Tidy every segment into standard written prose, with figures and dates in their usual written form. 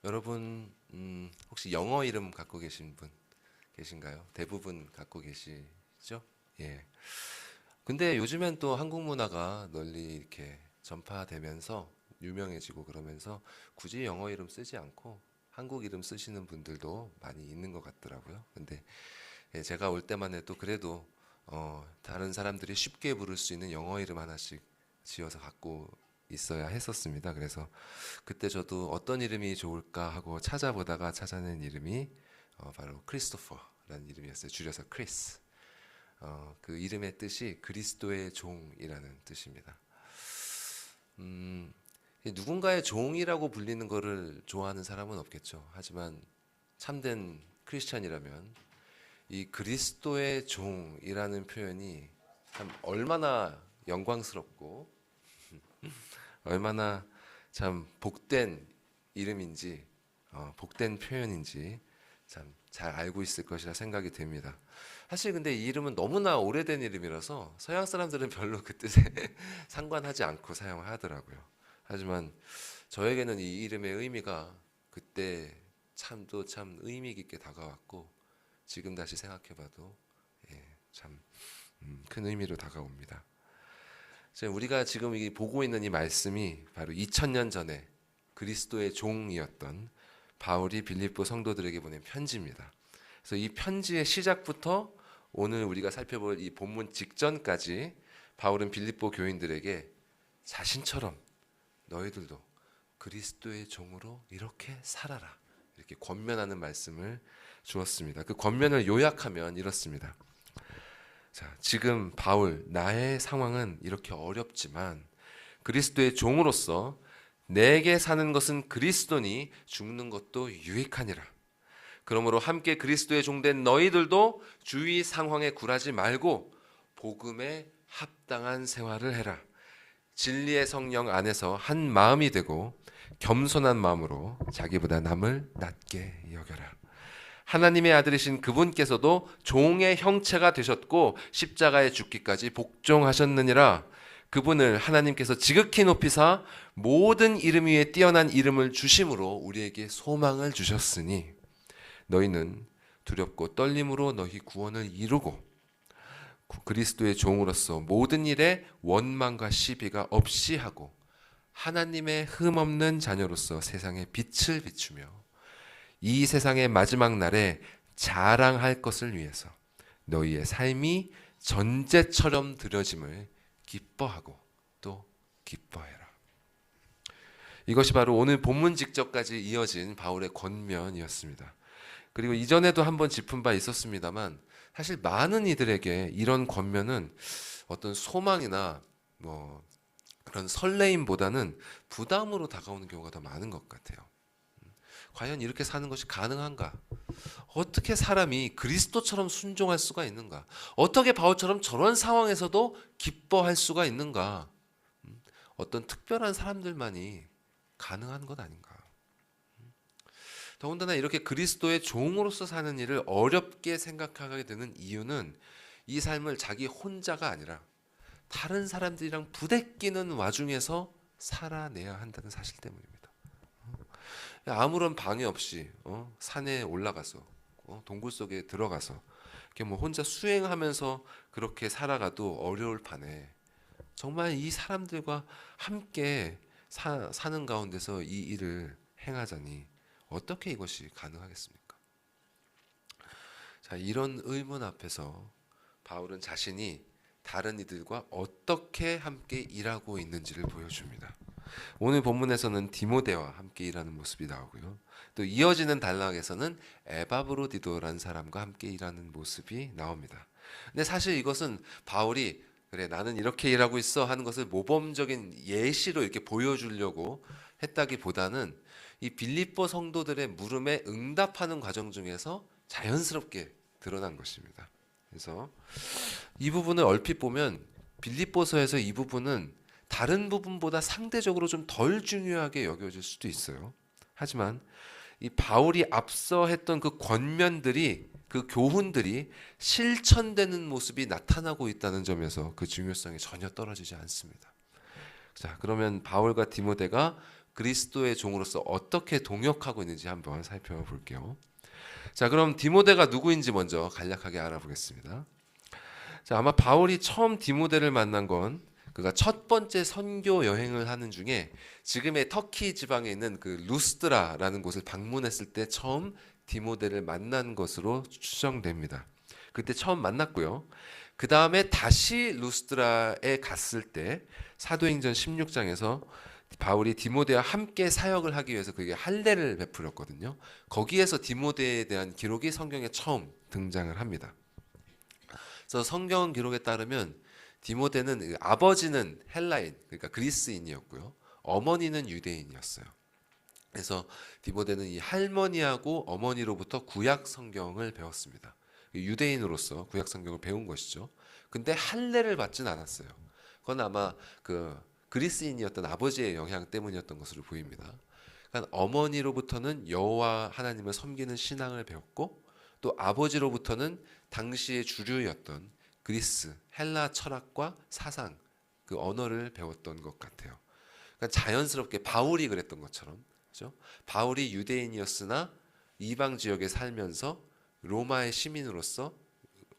여러분 혹시 영어 이름 갖고 계신 분 계신가요? 대부분 갖고 계시죠? 예. 근데 요즘엔 또 한국 문화가 널리 이렇게 전파되면서 유명해지고 그러면서 굳이 영어 이름 쓰지 않고 한국 이름 쓰시는 분들도 많이 있는 것 같더라고요. 근데 제가 올 때만 해도 그래도 다른 사람들이 쉽게 부를 수 있는 영어 이름 하나씩 지어서 갖고 있어야 했었습니다. 그래서 그때 저도 어떤 이름이 좋을까 하고 찾아보다가 찾아낸 이름이 바로 크리스토퍼라는 이름이었어요. 줄여서 크리스. 그 이름의 뜻이 그리스도의 종이라는 뜻입니다. 누군가의 종이라고 불리는 것을 좋아하는 사람은 없겠죠. 하지만 참된 크리스찬이라면 이 그리스도의 종이라는 표현이 참 얼마나 영광스럽고 얼마나 참 복된 이름인지 복된 표현인지 참 잘 알고 있을 것이라 생각이 됩니다. 사실 근데 이 이름은 너무나 오래된 이름이라서 서양 사람들은 별로 그 뜻에 상관하지 않고 사용하더라고요. 하지만 저에게는 이 이름의 의미가 그때 참 의미 깊게 다가왔고 지금 다시 생각해봐도 참 큰 의미로 다가옵니다. 우리가 지금 보고 있는 이 말씀이 바로 2000년 전에 그리스도의 종이었던 바울이 빌립보 성도들에게 보낸 편지입니다. 그래서 이 편지의 시작부터 오늘 우리가 살펴볼 이 본문 직전까지 바울은 빌립보 교인들에게 자신처럼 너희들도 그리스도의 종으로 이렇게 살아라, 이렇게 권면하는 말씀을 주었습니다. 그 권면을 요약하면 이렇습니다. 자, 지금 바울, 나의 상황은 이렇게 어렵지만 그리스도의 종으로서 내게 사는 것은 그리스도니 죽는 것도 유익하니라. 그러므로 함께 그리스도의 종된 너희들도 주위 상황에 굴하지 말고 복음에 합당한 생활을 해라. 진리의 성령 안에서 한 마음이 되고 겸손한 마음으로 자기보다 남을 낮게 여겨라. 하나님의 아들이신 그분께서도 종의 형체가 되셨고 십자가에 죽기까지 복종하셨느니라. 그분을 하나님께서 지극히 높이사 모든 이름 위에 뛰어난 이름을 주심으로 우리에게 소망을 주셨으니 너희는 두렵고 떨림으로 너희 구원을 이루고 그리스도의 종으로서 모든 일에 원망과 시비가 없이 하고 하나님의 흠없는 자녀로서 세상에 빛을 비추며 이 세상의 마지막 날에 자랑할 것을 위해서 너희의 삶이 전제처럼 드려짐을 기뻐하고 또 기뻐해라. 이것이 바로 오늘 본문 직접까지 이어진 바울의 권면이었습니다. 그리고 이전에도 한번 짚은 바 있었습니다만 사실 많은 이들에게 이런 권면은 어떤 소망이나 그런 설레임보다는 부담으로 다가오는 경우가 더 많은 것 같아요. 과연 이렇게 사는 것이 가능한가? 어떻게 사람이 그리스도처럼 순종할 수가 있는가? 어떻게 바울처럼 저런 상황에서도 기뻐할 수가 있는가? 어떤 특별한 사람들만이 가능한 것 아닌가? 더군다나 이렇게 그리스도의 종으로서 사는 일을 어렵게 생각하게 되는 이유는 이 삶을 자기 혼자가 아니라 다른 사람들이랑 부대끼는 와중에서 살아내야 한다는 사실 때문입니다. 아무런 방해 없이 산에 올라가서 동굴 속에 들어가서 이렇게 혼자 수행하면서 그렇게 살아가도 어려울 판에 정말 이 사람들과 함께 사는 가운데서 이 일을 행하자니 어떻게 이것이 가능하겠습니까? 자, 이런 의문 앞에서 바울은 자신이 다른 이들과 어떻게 함께 일하고 있는지를 보여줍니다. 오늘 본문에서는 디모데와 함께 일하는 모습이 나오고요. 또 이어지는 단락에서는 에바브로디도라는 사람과 함께 일하는 모습이 나옵니다. 근데 사실 이것은 바울이 그래 나는 이렇게 일하고 있어 하는 것을 모범적인 예시로 이렇게 보여주려고 했다기보다는 이 빌립보 성도들의 물음에 응답하는 과정 중에서 자연스럽게 드러난 것입니다. 그래서 이 부분을 얼핏 보면 빌립보서에서 이 부분은 다른 부분보다 상대적으로 좀 덜 중요하게 여겨질 수도 있어요. 하지만 이 바울이 앞서 했던 그 권면들이, 그 교훈들이 실천되는 모습이 나타나고 있다는 점에서 그 중요성이 전혀 떨어지지 않습니다. 자, 그러면 바울과 디모데가 그리스도의 종으로서 어떻게 동역하고 있는지 한번 살펴볼게요. 자, 그럼 디모데가 누구인지 먼저 간략하게 알아보겠습니다. 자, 아마 바울이 처음 디모데를 만난 건 그가 첫 번째 선교 여행을 하는 중에 지금의 터키 지방에 있는 그 루스드라라는 곳을 방문했을 때 처음 디모데를 만난 것으로 추정됩니다. 그때 처음 만났고요. 그 다음에 다시 루스드라에 갔을 때 사도행전 16장에서 바울이 디모데와 함께 사역을 하기 위해서 그에게 할례를 베풀었거든요. 거기에서 디모데에 대한 기록이 성경에 처음 등장을 합니다. 그래서 성경 기록에 따르면 디모데는 아버지는 헬라인, 그러니까 그리스인이었고요. 어머니는 유대인이었어요. 그래서 디모데는 이 할머니하고 어머니로부터 구약 성경을 배웠습니다. 유대인으로서 구약 성경을 배운 것이죠. 근데 할례를 받진 않았어요. 그건 아마 그 그리스인이었던 아버지의 영향 때문이었던 것으로 보입니다. 그러니까 어머니로부터는 여호와 하나님을 섬기는 신앙을 배웠고, 또 아버지로부터는 당시의 주류였던 그리스, 헬라 철학과 사상, 그 언어를 배웠던 것 같아요. 그러니까 자연스럽게 바울이 그랬던 것처럼, 그렇죠? 바울이 유대인이었으나 이방 지역에 살면서 로마의 시민으로서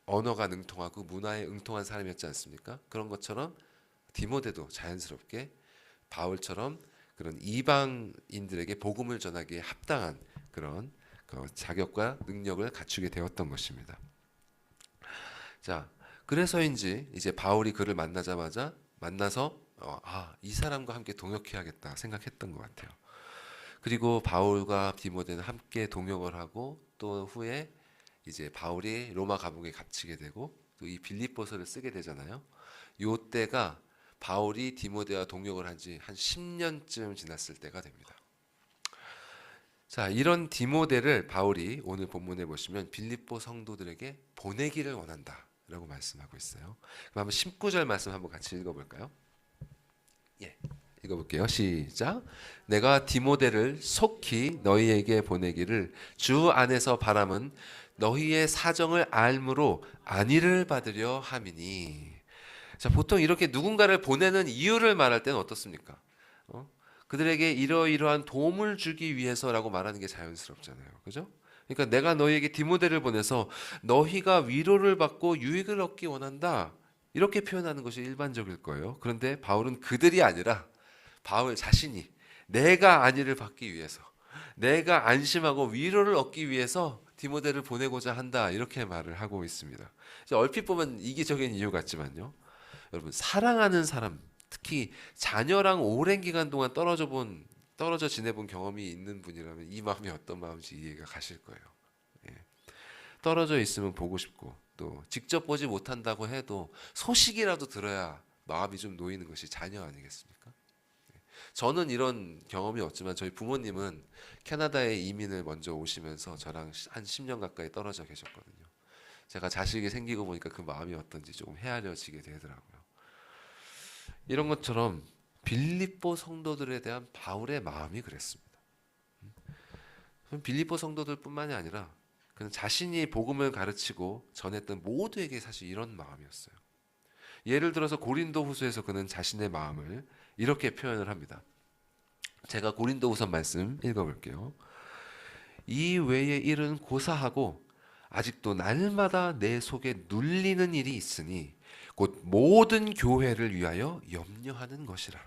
언어가 능통하고 문화에 응통한 사람이었지 않습니까? 그런 것처럼 디모데도 자연스럽게 바울처럼 그런 이방인들에게 복음을 전하기에 합당한 그런 자격과 능력을 갖추게 되었던 것입니다. 자, 그래서인지 이제 바울이 그를 만나서 이 사람과 함께 동역해야겠다 생각했던 것 같아요. 그리고 바울과 디모데는 함께 동역을 하고, 또 후에 이제 바울이 로마 감옥에 갇히게 되고 또 이 빌립보서를 쓰게 되잖아요. 요 때가 바울이 디모데와 동역을 한 지 한 10년쯤 지났을 때가 됩니다. 자, 이런 디모데를 바울이 오늘 본문에 보시면 빌립보 성도들에게 보내기를 원한다 라고 말씀하고 있어요. 그럼 한번 19절 말씀 한번 같이 읽어볼까요? 예, 읽어볼게요. 시작. 내가 디모데를 속히 너희에게 보내기를 주 안에서 바람은 너희의 사정을 알므로 안위를 받으려 함이니. 자, 보통 이렇게 누군가를 보내는 이유를 말할 때는 어떻습니까? 그들에게 이러이러한 도움을 주기 위해서라고 말하는 게 자연스럽잖아요. 그죠? 그러니까 내가 너희에게 디모데를 보내서 너희가 위로를 받고 유익을 얻기 원한다, 이렇게 표현하는 것이 일반적일 거예요. 그런데 바울은 그들이 아니라 바울 자신이 내가 안위를 받기 위해서, 내가 안심하고 위로를 얻기 위해서 디모데를 보내고자 한다, 이렇게 말을 하고 있습니다. 얼핏 보면 이기적인 이유 같지만요, 여러분, 사랑하는 사람, 특히 자녀랑 오랜 기간 동안 떨어져 지내본 경험이 있는 분이라면 이 마음이 어떤 마음인지 이해가 가실 거예요. 예. 떨어져 있으면 보고 싶고, 또 직접 보지 못한다고 해도 소식이라도 들어야 마음이 좀 놓이는 것이 자녀 아니겠습니까? 예. 저는 이런 경험이 없지만 저희 부모님은 캐나다에 이민을 먼저 오시면서 저랑 한 10년 가까이 떨어져 계셨거든요. 제가 자식이 생기고 보니까 그 마음이 어떤지 조금 헤아려지게 되더라고요. 이런 것처럼 빌립보 성도들에 대한 바울의 마음이 그랬습니다. 빌립보 성도들뿐만이 아니라 그는 자신이 복음을 가르치고 전했던 모두에게 사실 이런 마음이었어요. 예를 들어서 고린도후서에서 그는 자신의 마음을 이렇게 표현을 합니다. 제가 고린도후서 말씀 읽어볼게요. 이 외의 일은 고사하고 아직도 날마다 내 속에 눌리는 일이 있으니 곧 모든 교회를 위하여 염려하는 것이라.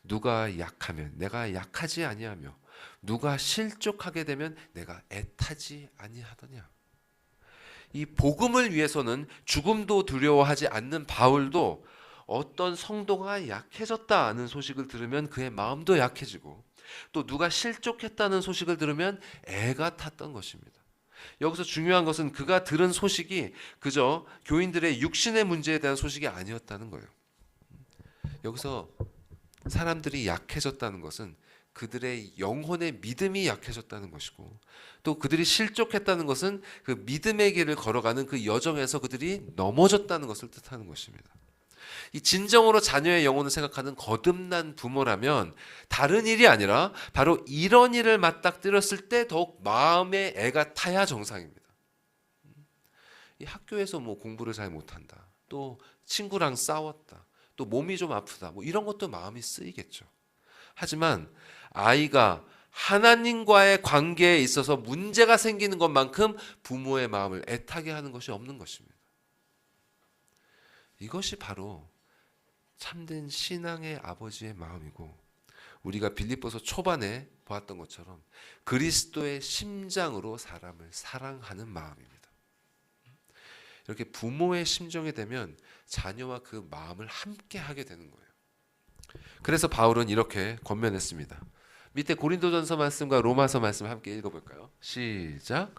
누가 약하면 내가 약하지 아니하며 누가 실족하게 되면 내가 애타지 아니하더냐. 이 복음을 위해서는 죽음도 두려워하지 않는 바울도 어떤 성도가 약해졌다는 소식을 들으면 그의 마음도 약해지고, 또 누가 실족했다는 소식을 들으면 애가 탔던 것입니다. 여기서 중요한 것은 그가 들은 소식이 그저 교인들의 육신의 문제에 대한 소식이 아니었다는 거예요. 여기서 사람들이 약해졌다는 것은 그들의 영혼의 믿음이 약해졌다는 것이고, 또 그들이 실족했다는 것은 그 믿음의 길을 걸어가는 그 여정에서 그들이 넘어졌다는 것을 뜻하는 것입니다. 이 진정으로 자녀의 영혼을 생각하는 거듭난 부모라면 다른 일이 아니라 바로 이런 일을 맞닥뜨렸을 때 더욱 마음에 애가 타야 정상입니다. 이 학교에서 뭐 공부를 잘 못한다, 또 친구랑 싸웠다, 또 몸이 좀 아프다, 뭐 이런 것도 마음이 쓰이겠죠. 하지만 아이가 하나님과의 관계에 있어서 문제가 생기는 것만큼 부모의 마음을 애타게 하는 것이 없는 것입니다. 이것이 바로 참된 신앙의 아버지의 마음이고, 우리가 빌립보서 초반에 보았던 것처럼 그리스도의 심장으로 사람을 사랑하는 마음입니다. 이렇게 부모의 심정이 되면 자녀와 그 마음을 함께 하게 되는 거예요. 그래서 바울은 이렇게 권면했습니다. 밑에 고린도전서 말씀과 로마서 말씀 함께 읽어볼까요? 시작.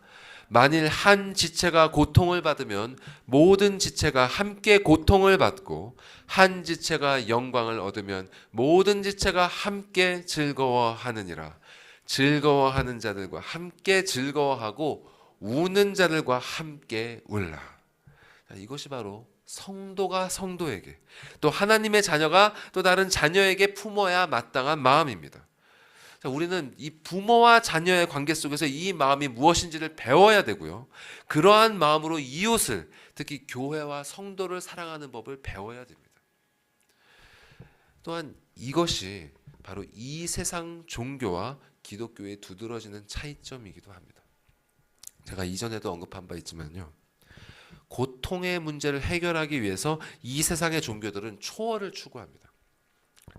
만일 한 지체가 고통을 받으면 모든 지체가 함께 고통을 받고, 한 지체가 영광을 얻으면 모든 지체가 함께 즐거워하느니라. 즐거워하는 자들과 함께 즐거워하고 우는 자들과 함께 울라. 이것이 바로 성도가 성도에게, 또 하나님의 자녀가 또 다른 자녀에게 품어야 마땅한 마음입니다. 우리는 이 부모와 자녀의 관계 속에서 이 마음이 무엇인지를 배워야 되고요, 그러한 마음으로 이웃을, 특히 교회와 성도를 사랑하는 법을 배워야 됩니다. 또한 이것이 바로 이 세상 종교와 기독교의 두드러지는 차이점이기도 합니다. 제가 이전에도 언급한 바 있지만요, 고통의 문제를 해결하기 위해서 이 세상의 종교들은 초월을 추구합니다.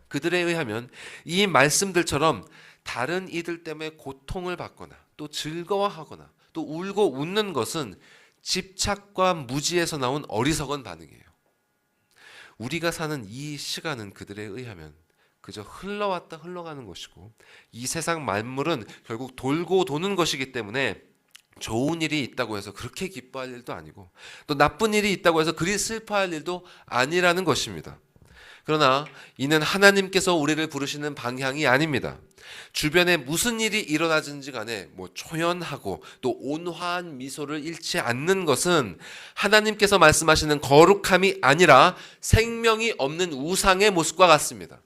그들에 의하면 이 말씀들처럼 다른 이들 때문에 고통을 받거나 또 즐거워하거나 또 울고 웃는 것은 집착과 무지에서 나온 어리석은 반응이에요. 우리가 사는 이 시간은 그들에 의하면 그저 흘러왔다 흘러가는 것이고, 이 세상 만물은 결국 돌고 도는 것이기 때문에 좋은 일이 있다고 해서 그렇게 기뻐할 일도 아니고, 또 나쁜 일이 있다고 해서 그리 슬퍼할 일도 아니라는 것입니다. 그러나 이는 하나님께서 우리를 부르시는 방향이 아닙니다. 주변에 무슨 일이 일어나든지 간에 초연하고 또 온화한 미소를 잃지 않는 것은 하나님께서 말씀하시는 거룩함이 아니라 생명이 없는 우상의 모습과 같습니다.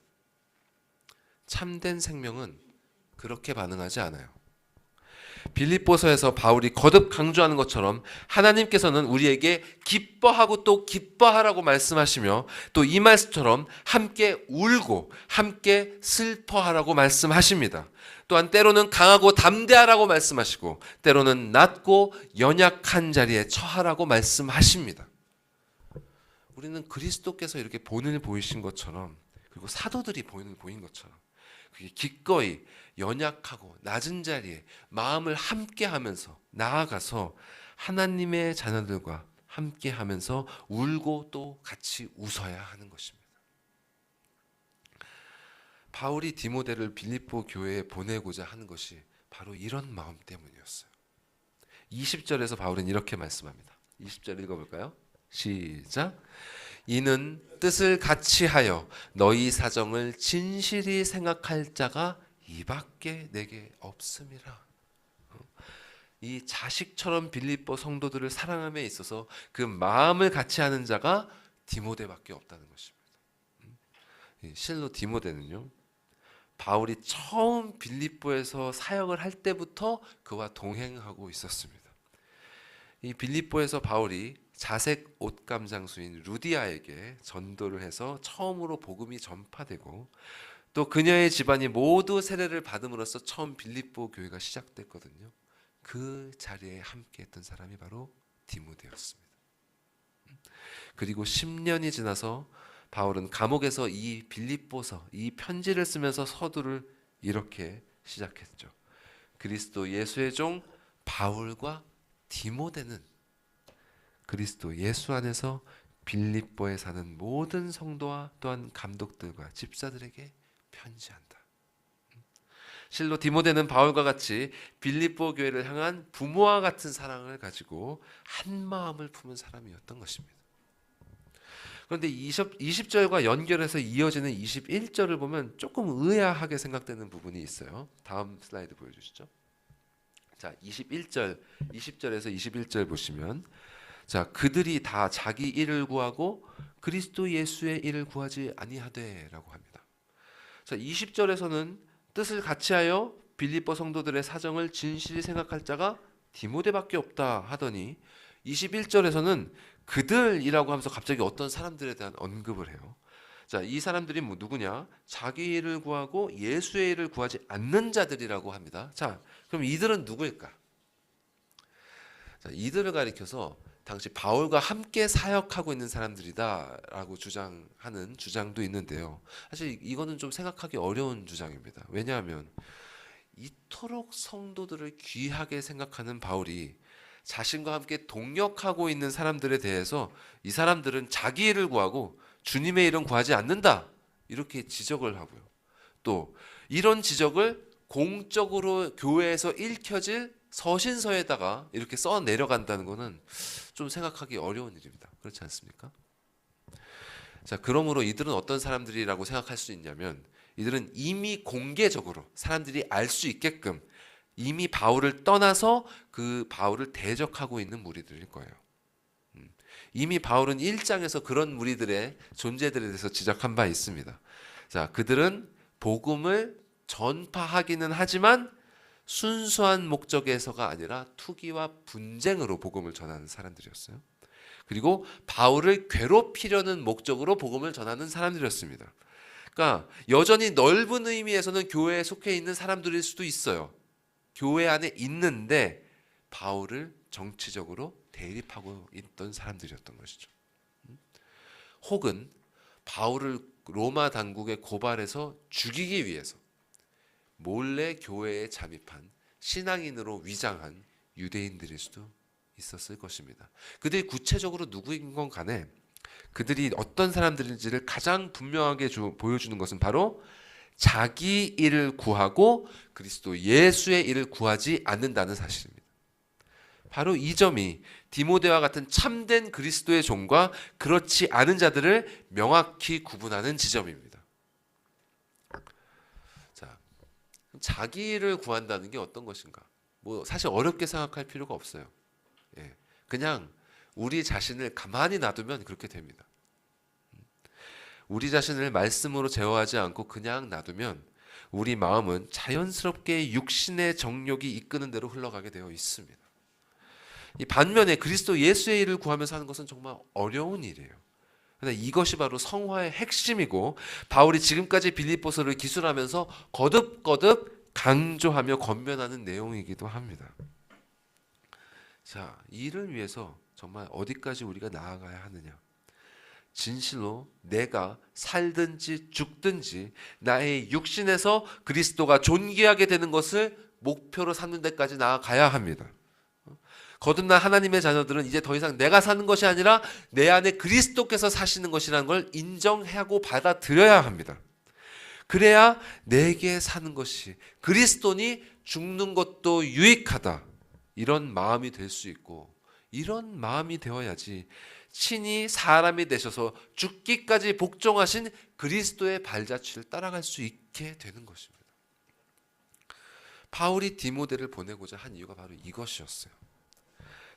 참된 생명은 그렇게 반응하지 않아요. 빌립보서에서 바울이 거듭 강조하는 것처럼 하나님께서는 우리에게 기뻐하고 또 기뻐하라고 말씀하시며, 또 이 말씀처럼 함께 울고 함께 슬퍼하라고 말씀하십니다. 또한 때로는 강하고 담대하라고 말씀하시고, 때로는 낮고 연약한 자리에 처하라고 말씀하십니다. 우리는 그리스도께서 이렇게 본을 보이신 것처럼, 그리고 사도들이 본을 보인 것처럼 그게 기꺼이 연약하고 낮은 자리에 마음을 함께 하면서 나아가서 하나님의 자녀들과 함께 하면서 울고 또 같이 웃어야 하는 것입니다. 바울이 디모데를 빌립보 교회에 보내고자 하는 것이 바로 이런 마음 때문이었어요. 20절에서 바울은 이렇게 말씀합니다. 20절 읽어볼까요? 시작. 이는 뜻을 같이 하여 너희 사정을 진실이 생각할 자가 이밖에 내게 없음이라. 이 자식처럼 빌립보 성도들을 사랑함에 있어서 그 마음을 같이 하는 자가 디모데밖에 없다는 것입니다. 실로 디모데는요, 바울이 처음 빌립보에서 사역을 할 때부터 그와 동행하고 있었습니다. 이 빌립보에서 바울이 자색 옷감 장수인 루디아에게 전도를 해서 처음으로 복음이 전파되고, 또 그녀의 집안이 모두 세례를 받음으로써 처음 빌립보 교회가 시작됐거든요. 그 자리에 함께했던 사람이 바로 디모데였습니다. 그리고 10년이 지나서 바울은 감옥에서 이 빌립보서, 이 편지를 쓰면서 서두를 이렇게 시작했죠. 그리스도 예수의 종 바울과 디모데는 그리스도 예수 안에서 빌립보에 사는 모든 성도와 또한 감독들과 집사들에게 편지한다. 실로 디모데는 바울과 같이 빌립보 교회를 향한 부모와 같은 사랑을 가지고 한 마음을 품은 사람이었던 것입니다. 그런데 20절과 연결해서 이어지는 21절을 보면 조금 의아하게 생각되는 부분이 있어요. 다음 슬라이드 보여주시죠. 자, 20절에서 21절 보시면, 자, 그들이 다 자기 일을 구하고 그리스도 예수의 일을 구하지 아니하되라고 합니다. 자, 20절에서는 뜻을 같이하여 빌립보 성도들의 사정을 진실히 생각할 자가 디모데밖에 없다 하더니 21절에서는 그들이라고 하면서 갑자기 어떤 사람들에 대한 언급을 해요. 자, 이 사람들이 누구냐? 자기 일을 구하고 예수의 일을 구하지 않는 자들이라고 합니다. 자, 그럼 이들은 누구일까? 자, 이들을 가리켜서 당시 바울과 함께 사역하고 있는 사람들이다라고 주장하는 주장도 있는데요. 사실 이거는 좀 생각하기 어려운 주장입니다. 왜냐하면 이토록 성도들을 귀하게 생각하는 바울이 자신과 함께 동역하고 있는 사람들에 대해서 이 사람들은 자기 일을 구하고 주님의 일은 구하지 않는다, 이렇게 지적을 하고요. 또 이런 지적을 공적으로 교회에서 읽혀질 서신서에다가 이렇게 써 내려간다는 것은 좀 생각하기 어려운 일입니다. 그렇지 않습니까? 자, 그러므로 이들은 어떤 사람들이라고 생각할 수 있냐면, 이들은 이미 공개적으로 사람들이 알 수 있게끔 이미 바울을 떠나서 그 바울을 대적하고 있는 무리들일 거예요. 이미 바울은 1장에서 그런 무리들의 존재들에 대해서 지적한 바 있습니다. 자, 그들은 복음을 전파하기는 하지만 순수한 목적에서가 아니라 투기와 분쟁으로 복음을 전하는 사람들이었어요. 그리고 바울을 괴롭히려는 목적으로 복음을 전하는 사람들이었습니다. 그러니까 여전히 넓은 의미에서는 교회에 속해 있는 사람들일 수도 있어요. 교회 안에 있는데 바울을 정치적으로 대립하고 있던 사람들이었던 것이죠. 혹은 바울을 로마 당국에 고발해서 죽이기 위해서 몰래 교회에 잠입한 신앙인으로 위장한 유대인들일 수도 있었을 것입니다. 그들이 구체적으로 누구인 건 간에 그들이 어떤 사람들인지를 가장 분명하게 보여주는 것은 바로 자기 일을 구하고 그리스도 예수의 일을 구하지 않는다는 사실입니다. 바로 이 점이 디모데와 같은 참된 그리스도의 종과 그렇지 않은 자들을 명확히 구분하는 지점입니다. 자, 자기 일을 구한다는 게 어떤 것인가? 뭐 사실 어렵게 생각할 필요가 없어요. 예, 그냥 우리 자신을 가만히 놔두면 그렇게 됩니다. 우리 자신을 말씀으로 제어하지 않고 그냥 놔두면 우리 마음은 자연스럽게 육신의 정욕이 이끄는 대로 흘러가게 되어 있습니다. 이 반면에 그리스도 예수의 일을 구하면서 하는 것은 정말 어려운 일이에요. 그런데 이것이 바로 성화의 핵심이고 바울이 지금까지 빌립보서를 기술하면서 거듭거듭 강조하며 권면하는 내용이기도 합니다. 자, 이 일을 위해서 정말 어디까지 우리가 나아가야 하느냐? 진실로 내가 살든지 죽든지 나의 육신에서 그리스도가 존귀하게 되는 것을 목표로 삼는 데까지 나아가야 합니다. 거듭난 하나님의 자녀들은 이제 더 이상 내가 사는 것이 아니라 내 안에 그리스도께서 사시는 것이라는 걸 인정하고 받아들여야 합니다. 그래야 내게 사는 것이 그리스도니 죽는 것도 유익하다, 이런 마음이 될 수 있고, 이런 마음이 되어야지 친히 사람이 되셔서 죽기까지 복종하신 그리스도의 발자취를 따라갈 수 있게 되는 것입니다. 바울이 디모데를 보내고자 한 이유가 바로 이것이었어요.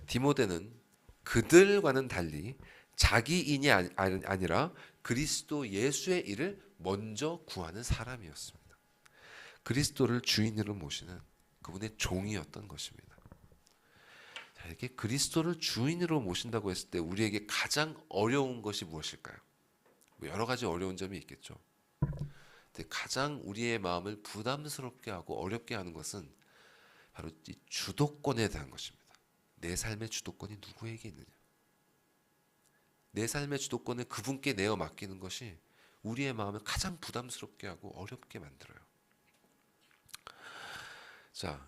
디모데는 그들과는 달리 자기 인이 아니라 그리스도 예수의 일을 먼저 구하는 사람이었습니다. 그리스도를 주인으로 모시는 그분의 종이었던 것입니다. 자, 이렇게 그리스도를 주인으로 모신다고 했을 때 우리에게 가장 어려운 것이 무엇일까요? 여러 가지 어려운 점이 있겠죠. 근데 가장 우리의 마음을 부담스럽게 하고 어렵게 하는 것은 바로 이 주도권에 대한 것입니다. 내 삶의 주도권이 누구에게 있느냐? 내 삶의 주도권을 그분께 내어 맡기는 것이 우리의 마음을 가장 부담스럽게 하고 어렵게 만들어요. 자,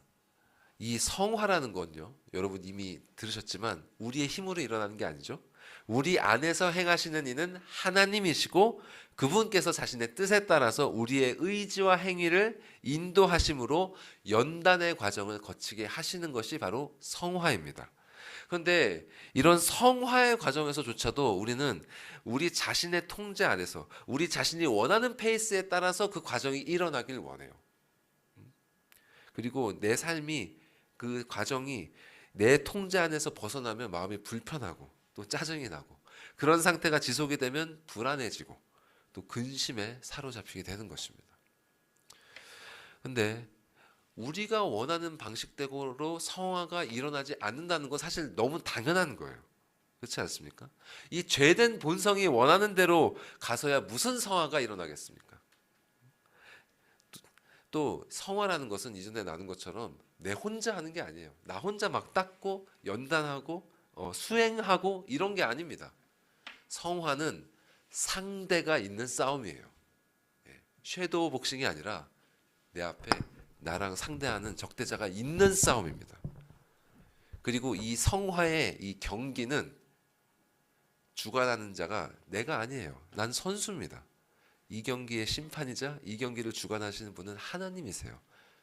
이 성화라는 건요, 여러분 이미 들으셨지만 우리의 힘으로 일어나는 게 아니죠. 우리 안에서 행하시는 이는 하나님이시고 그분께서 자신의 뜻에 따라서 우리의 의지와 행위를 인도하심으로 연단의 과정을 거치게 하시는 것이 바로 성화입니다. 그런데 이런 성화의 과정에서조차도 우리는 우리 자신의 통제 안에서 우리 자신이 원하는 페이스에 따라서 그 과정이 일어나길 원해요. 그리고 내 삶이, 그 과정이 내 통제 안에서 벗어나면 마음이 불편하고 또 짜증이 나고, 그런 상태가 지속이 되면 불안해지고 또 근심에 사로잡히게 되는 것입니다. 근데 우리가 원하는 방식대로 성화가 일어나지 않는다는 건 사실 너무 당연한 거예요. 그렇지 않습니까? 이 죄된 본성이 원하는 대로 가서야 무슨 성화가 일어나겠습니까? 또 성화라는 것은 이전에 나눈 것처럼 내 혼자 하는 게 아니에요. 나 혼자 막 닦고 연단하고 수행하고 이런 게 아닙니다. 성화는 상대가 있는 싸움이에요. 섀도우 복싱이 아니라 내 앞에 나랑 상대하는 적대자가 있는 싸움입니다. 그리고 이 성화의 이 경기는 주관하는 자가 내가 아니에요. 난 선수입니다. 이 경기의 심판이자 이 경기를 주관하시는 분은 하나님이세요.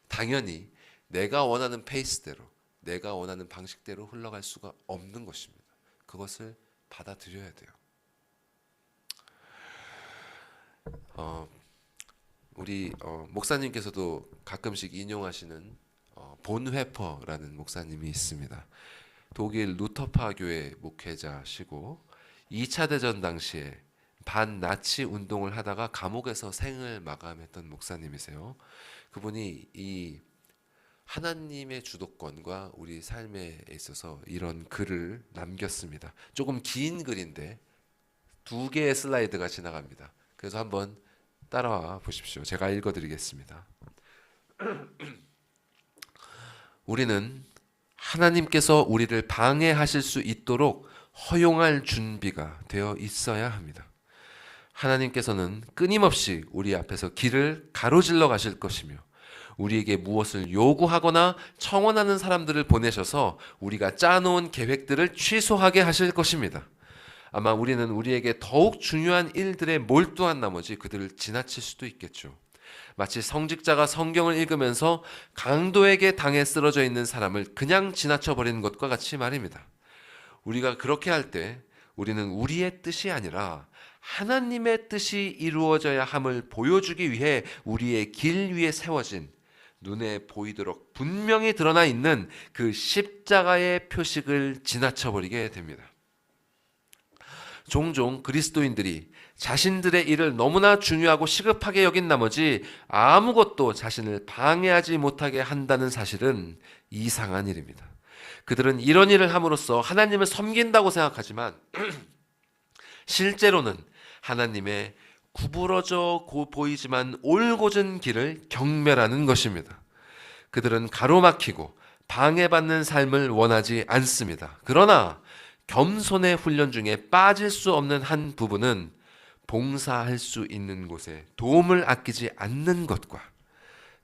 당연히 내가 원하는 페이스대로, 내가 원하는 방식대로 흘러갈 수가 없는 것입니다. 그것을 받아들여야 돼요. 우리 목사님께서도 가끔씩 인용하시는 본회퍼라는 목사님이 있습니다. 독일 루터파 교회 목회자시고 2차 대전 당시에 반나치 운동을 하다가 감옥에서 생을 마감했던 목사님이세요. 그분이 이 하나님의 주도권과 우리 삶에 있어서 이런 글을 남겼습니다. 조금 긴 글인데 2개의 슬라이드가 지나갑니다. 그래서 한번 따라와 보십시오. 제가 읽어드리겠습니다. 우리는 하나님께서 우리를 방해하실 수 있도록 허용할 준비가 되어 있어야 합니다. 하나님께서는 끊임없이 우리 앞에서 길을 가로질러 가실 것이며 우리에게 무엇을 요구하거나 청원하는 사람들을 보내셔서 우리가 짜놓은 계획들을 취소하게 하실 것입니다. 아마 우리는 우리에게 더욱 중요한 일들에 몰두한 나머지 그들을 지나칠 수도 있겠죠. 마치 성직자가 성경을 읽으면서 강도에게 당해 쓰러져 있는 사람을 그냥 지나쳐 버리는 것과 같이 말입니다. 우리가 그렇게 할 때 우리는 우리의 뜻이 아니라 하나님의 뜻이 이루어져야 함을 보여주기 위해 우리의 길 위에 세워진 눈에 보이도록 분명히 드러나 있는 그 십자가의 표식을 지나쳐 버리게 됩니다. 종종 그리스도인들이 자신들의 일을 너무나 중요하고 시급하게 여긴 나머지 아무것도 자신을 방해하지 못하게 한다는 사실은 이상한 일입니다. 그들은 이런 일을 함으로써 하나님을 섬긴다고 생각하지만 실제로는 하나님의 구부러져 보이지만 올곧은 길을 경멸하는 것입니다. 그들은 가로막히고 방해받는 삶을 원하지 않습니다. 그러나 겸손의 훈련 중에 빠질 수 없는 한 부분은 봉사할 수 있는 곳에 도움을 아끼지 않는 것과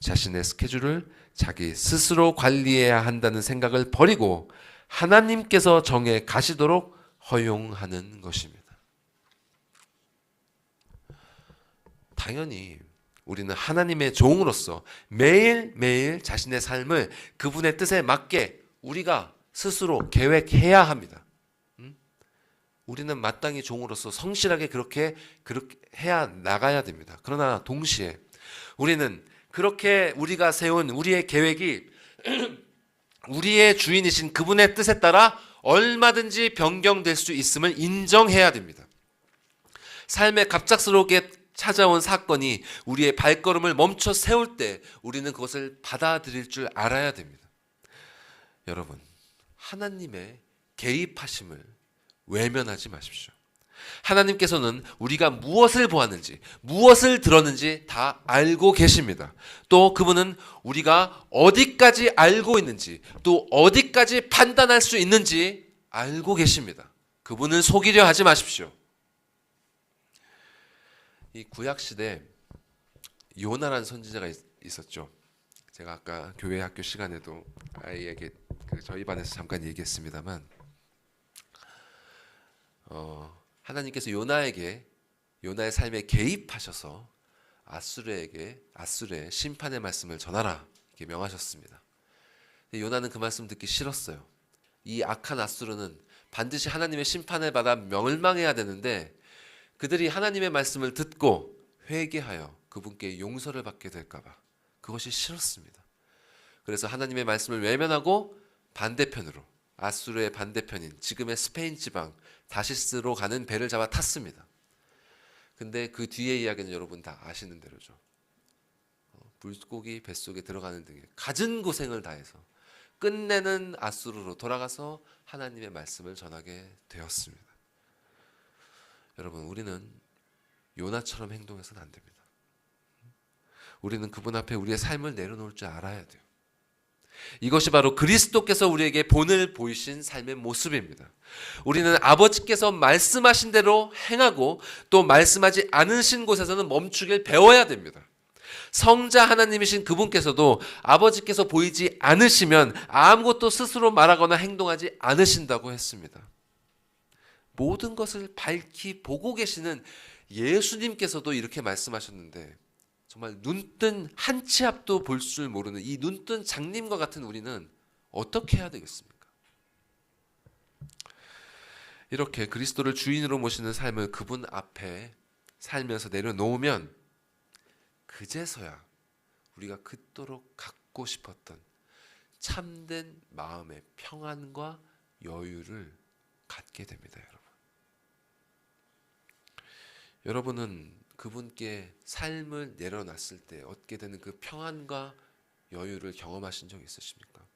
자신의 스케줄을 자기 스스로 관리해야 한다는 생각을 버리고 하나님께서 정해 가시도록 허용하는 것입니다. 당연히 우리는 하나님의 종으로서 매일매일 자신의 삶을 그분의 뜻에 맞게 우리가 스스로 계획해야 합니다. 우리는 마땅히 종으로서 성실하게 그렇게 해야 나가야 됩니다. 그러나 동시에 우리는 그렇게 우리가 세운 우리의 계획이 우리의 주인이신 그분의 뜻에 따라 얼마든지 변경될 수 있음을 인정해야 됩니다. 삶에 갑작스럽게 찾아온 사건이 우리의 발걸음을 멈춰 세울 때 우리는 그것을 받아들일 줄 알아야 됩니다. 여러분, 하나님의 개입하심을 외면하지 마십시오. 하나님께서는 우리가 무엇을 보았는지, 무엇을 들었는지 다 알고 계십니다. 또 그분은 우리가 어디까지 알고 있는지, 또 어디까지 판단할 수 있는지 알고 계십니다. 그분을 속이려 하지 마십시오. 이 구약시대 요나라는 선지자가 있었죠. 제가 아까 교회 학교 시간에도 아이에게 저희 반에서 잠깐 얘기했습니다만 하나님께서 요나의 삶에 개입하셔서 아수르의 심판의 말씀을 전하라 이렇게 명하셨습니다. 요나는 그 말씀 듣기 싫었어요. 이 악한 아수르는 반드시 하나님의 심판을 받아 멸망해야 되는데 그들이 하나님의 말씀을 듣고 회개하여 그분께 용서를 받게 될까봐 그것이 싫었습니다. 그래서 하나님의 말씀을 외면하고 반대편으로 아수르의 반대편인 지금의 스페인 지방 다시스로 가는 배를 잡아 탔습니다. 근데 그 뒤의 이야기는 여러분 다 아시는 대로죠. 물고기 뱃속에 들어가는 등의 갖은 고생을 다해서 끝내는 아수르로 돌아가서 하나님의 말씀을 전하게 되었습니다. 여러분, 우리는 요나처럼 행동해서는 안 됩니다. 우리는 그분 앞에 우리의 삶을 내려놓을 줄 알아야 돼요. 이것이 바로 그리스도께서 우리에게 본을 보이신 삶의 모습입니다. 우리는 아버지께서 말씀하신 대로 행하고 또 말씀하지 않으신 곳에서는 멈추길 배워야 됩니다. 성자 하나님이신 그분께서도 아버지께서 보이지 않으시면 아무것도 스스로 말하거나 행동하지 않으신다고 했습니다. 모든 것을 밝히 보고 계시는 예수님께서도 이렇게 말씀하셨는데 정말 눈뜬 한 치 앞도 볼 줄 모르는 이 눈뜬 장님과 같은 우리는 어떻게 해야 되겠습니까? 이렇게 그리스도를 주인으로 모시는 삶을 그분 앞에 살면서 내려놓으면 그제서야 우리가 그토록 갖고 싶었던 참된 마음의 평안과 여유를 갖게 됩니다, 여러분. 여러분은 그분께 삶을 내려놨을 때 얻게 되는 그 평안과 여유를 경험하신 적 있으십니까?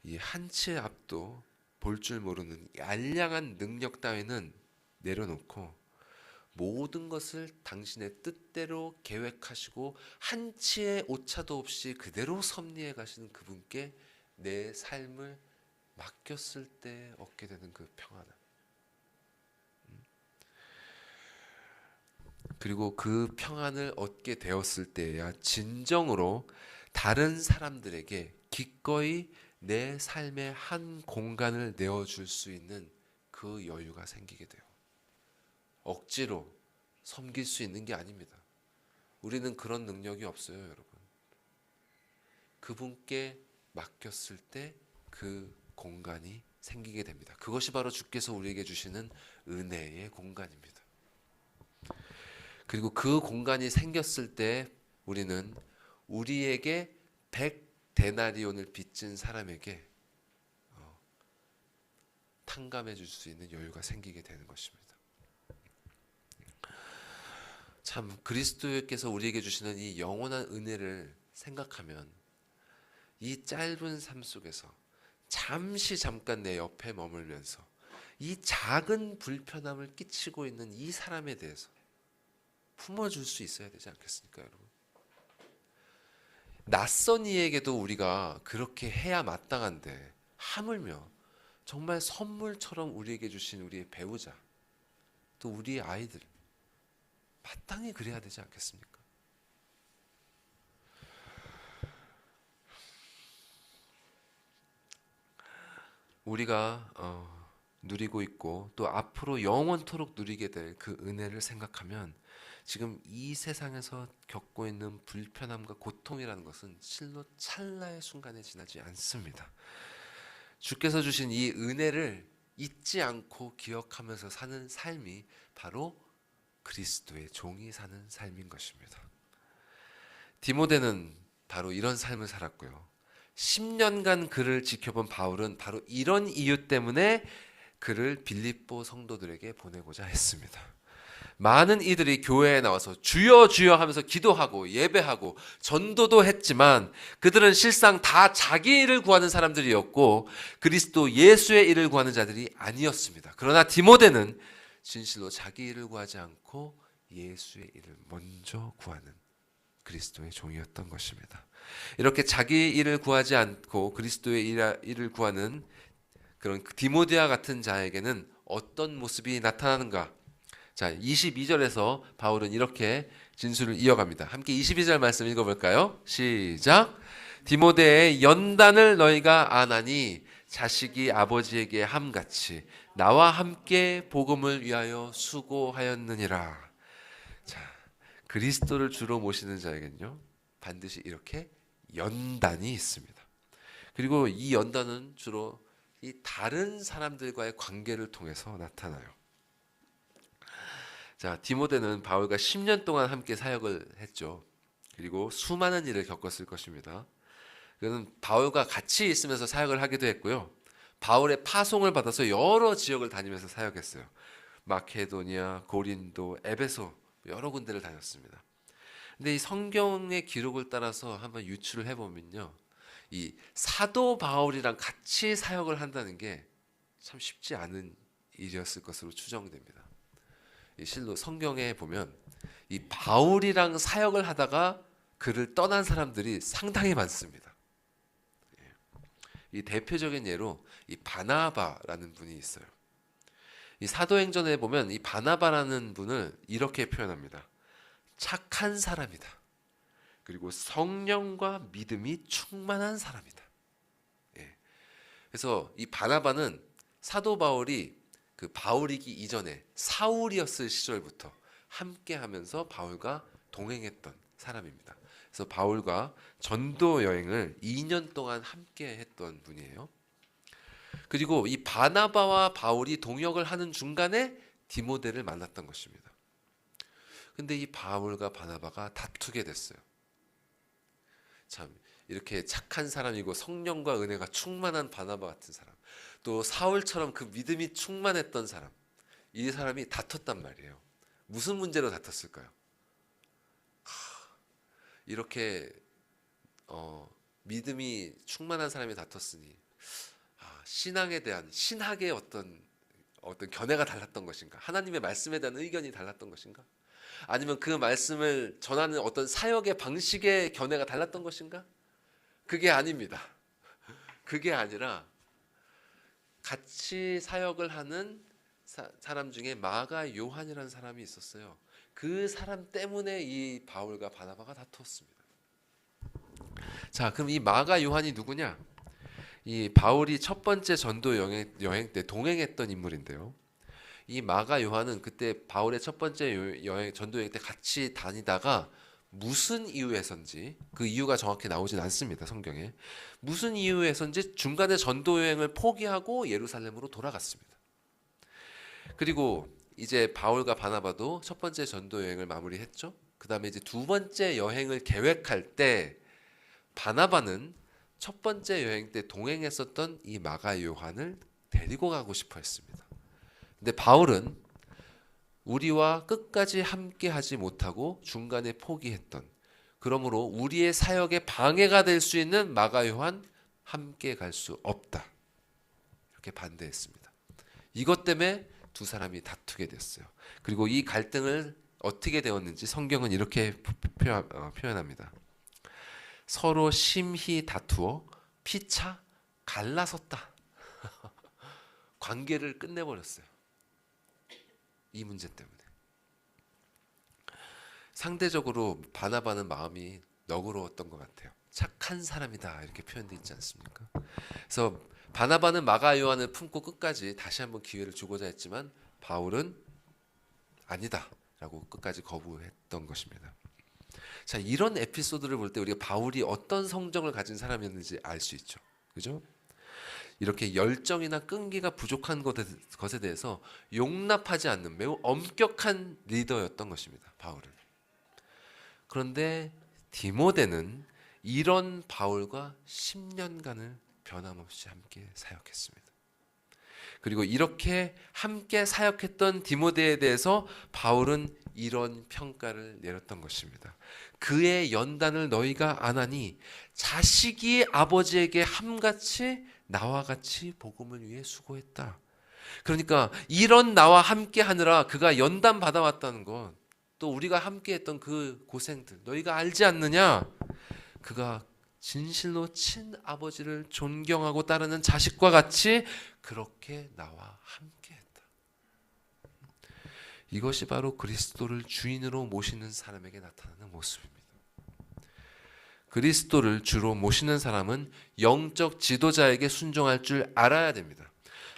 이 한 치의 앞도 볼 줄 모르는 알량한 능력 따위는 내려놓고 모든 것을 당신의 뜻대로 계획하시고 한 치의 오차도 없이 그대로 섭리해 가시는 그분께 내 삶을 맡겼을 때 얻게 되는 그 평안함. 그리고 그 평안을 얻게 되었을 때야 진정으로 다른 사람들에게 기꺼이 내 삶의 한 공간을 내어줄 수 있는 그 여유가 생기게 돼요. 억지로 섬길 수 있는 게 아닙니다. 우리는 그런 능력이 없어요, 여러분. 그분께 맡겼을 때 그 공간이 생기게 됩니다. 그것이 바로 주께서 우리에게 주시는 은혜의 공간입니다. 그리고 그 공간이 생겼을 때 우리는 우리에게 100데나리온을 빚진 사람에게 탕감해 줄 수 있는 여유가 생기게 되는 것입니다. 참 그리스도께서 우리에게 주시는 이 영원한 은혜를 생각하면 이 짧은 삶 속에서 잠깐 내 옆에 머물면서 이 작은 불편함을 끼치고 있는 이 사람에 대해서 품어줄 수 있어야 되지 않겠습니까, 여러분? 낯선 이에게도 우리가 그렇게 해야 마땅한데 하물며 정말 선물처럼 우리에게 주신 우리의 배우자 또 우리의 아이들 마땅히 그래야 되지 않겠습니까? 우리가 누리고 있고 또 앞으로 영원토록 누리게 될 그 은혜를 생각하면 지금 이 세상에서 겪고 있는 불편함과 고통이라는 것은 실로 찰나의 순간에 지나지 않습니다. 주께서 주신 이 은혜를 잊지 않고 기억하면서 사는 삶이 바로 그리스도의 종이 사는 삶인 것입니다. 디모데는 바로 이런 삶을 살았고요. 10년간 그를 지켜본 바울은 바로 이런 이유 때문에 그를 빌립보 성도들에게 보내고자 했습니다. 많은 이들이 교회에 나와서 주여 주여 하면서 기도하고 예배하고 전도도 했지만 그들은 실상 다 자기 일을 구하는 사람들이었고 그리스도 예수의 일을 구하는 자들이 아니었습니다. 그러나 디모데는 진실로 자기 일을 구하지 않고 예수의 일을 먼저 구하는 그리스도의 종이었던 것입니다. 이렇게 자기 일을 구하지 않고 그리스도의 일을 구하는 그런 디모데와 같은 자에게는 어떤 모습이 나타나는가? 자, 22절에서 바울은 이렇게 진술을 이어갑니다. 함께 22절 말씀 읽어볼까요? 시작! 디모데의 연단을 너희가 아나니 자식이 아버지에게 함같이 나와 함께 복음을 위하여 수고하였느니라. 자, 그리스도를 주로 모시는 자에게는요 반드시 이렇게 연단이 있습니다. 그리고 이 연단은 주로 이 다른 사람들과의 관계를 통해서 나타나요. 자, 디모데는 바울과 10년 동안 함께 사역을 했죠. 그리고 수많은 일을 겪었을 것입니다. 그는 바울과 같이 있으면서 사역을 하기도 했고요. 바울의 파송을 받아서 여러 지역을 다니면서 사역했어요. 마케도니아, 고린도, 에베소 여러 군데를 다녔습니다. 근데 이 성경의 기록을 따라서 한번 유추를 해보면요, 이 사도 바울이랑 같이 사역을 한다는 게 참 쉽지 않은 일이었을 것으로 추정됩니다. 이 실로 성경에 보면 이 바울이랑 사역을 하다가 그를 떠난 사람들이 상당히 많습니다. 이 대표적인 예로 이 바나바라는 분이 있어요. 이 사도행전에 보면 이 바나바라는 분을 이렇게 표현합니다. 착한 사람이다. 그리고 성령과 믿음이 충만한 사람이다. 예. 그래서 이 바나바는 사도 바울이 그 바울이기 이전에 사울이었을 시절부터 함께하면서 바울과 동행했던 사람입니다. 그래서 바울과 전도 여행을 2년 동안 함께했던 분이에요. 그리고 이 바나바와 바울이 동역을 하는 중간에 디모데를 만났던 것입니다. 근데 이 바울과 바나바가 다투게 됐어요. 참 이렇게 착한 사람이고 성령과 은혜가 충만한 바나바 같은 사람, 또 사울처럼 그 믿음이 충만했던 사람, 이 사람이 다퉜단 말이에요. 무슨 문제로 다퉜을까요? 이렇게 믿음이 충만한 사람이 다퉜으니 신앙에 대한 신학의 어떤 견해가 달랐던 것인가? 하나님의 말씀에 대한 의견이 달랐던 것인가? 아니면 그 말씀을 전하는 어떤 사역의 방식의 견해가 달랐던 것인가? 그게 아닙니다. 그게 아니라 같이 사역을 하는 사람 중에 마가 요한이라는 사람이 있었어요. 그 사람 때문에 이 바울과 바나바가 다투었습니다. 자, 그럼 이 마가 요한이 누구냐? 이 바울이 첫 번째 전도 여행 때 동행했던 인물인데요. 이 마가 요한은 그때 바울의 첫 번째 전도 여행 때 같이 다니다가 무슨 이유에선지, 그 이유가 정확히 나오진 않습니다, 성경에. 무슨 이유에선지 중간에 전도 여행을 포기하고 예루살렘으로 돌아갔습니다. 그리고 이제 바울과 바나바도 첫 번째 전도 여행을 마무리했죠. 그 다음에 이제 두 번째 여행을 계획할 때 바나바는 첫 번째 여행 때 동행했었던 이 마가 요한을 데리고 가고 싶어 했습니다. 근데 바울은 우리와 끝까지 함께 하지 못하고 중간에 포기했던, 그러므로 우리의 사역에 방해가 될 수 있는 마가 요한 함께 갈 수 없다, 이렇게 반대했습니다. 이것 때문에 두 사람이 다투게 됐어요. 그리고 이 갈등을 어떻게 되었는지 성경은 이렇게 표현합니다. 서로 심히 다투어 피차 갈라섰다. 관계를 끝내버렸어요. 이 문제 때문에. 상대적으로 바나바는 마음이 너그러웠던 것 같아요. 착한 사람이다, 이렇게 표현되어 있지 않습니까? 그래서 바나바는 마가 요한을 품고 끝까지 다시 한번 기회를 주고자 했지만 바울은 아니다 라고 끝까지 거부했던 것입니다. 자, 이런 에피소드를 볼 때 우리가 바울이 어떤 성정을 가진 사람이었는지 알 수 있죠. 그죠? 이렇게 열정이나 끈기가 부족한 것에 대해서 용납하지 않는 매우 엄격한 리더였던 것입니다, 바울은. 그런데 디모데는 이런 바울과 10년간을 변함없이 함께 사역했습니다. 그리고 이렇게 함께 사역했던 디모데에 대해서 바울은 이런 평가를 내렸던 것입니다. 그의 연단을 너희가 안 하니 자식이 아버지에게 함같이 나와 같이 복음을 위해 수고했다. 그러니까 이런 나와 함께 하느라 그가 연단 받아왔다는 건, 또 우리가 함께 했던 그 고생들 너희가 알지 않느냐? 그가 진실로 친아버지를 존경하고 따르는 자식과 같이 그렇게 나와 함께했다. 이것이 바로 그리스도를 주인으로 모시는 사람에게 나타나는 모습입니다. 그리스도를 주로 모시는 사람은 영적 지도자에게 순종할 줄 알아야 됩니다.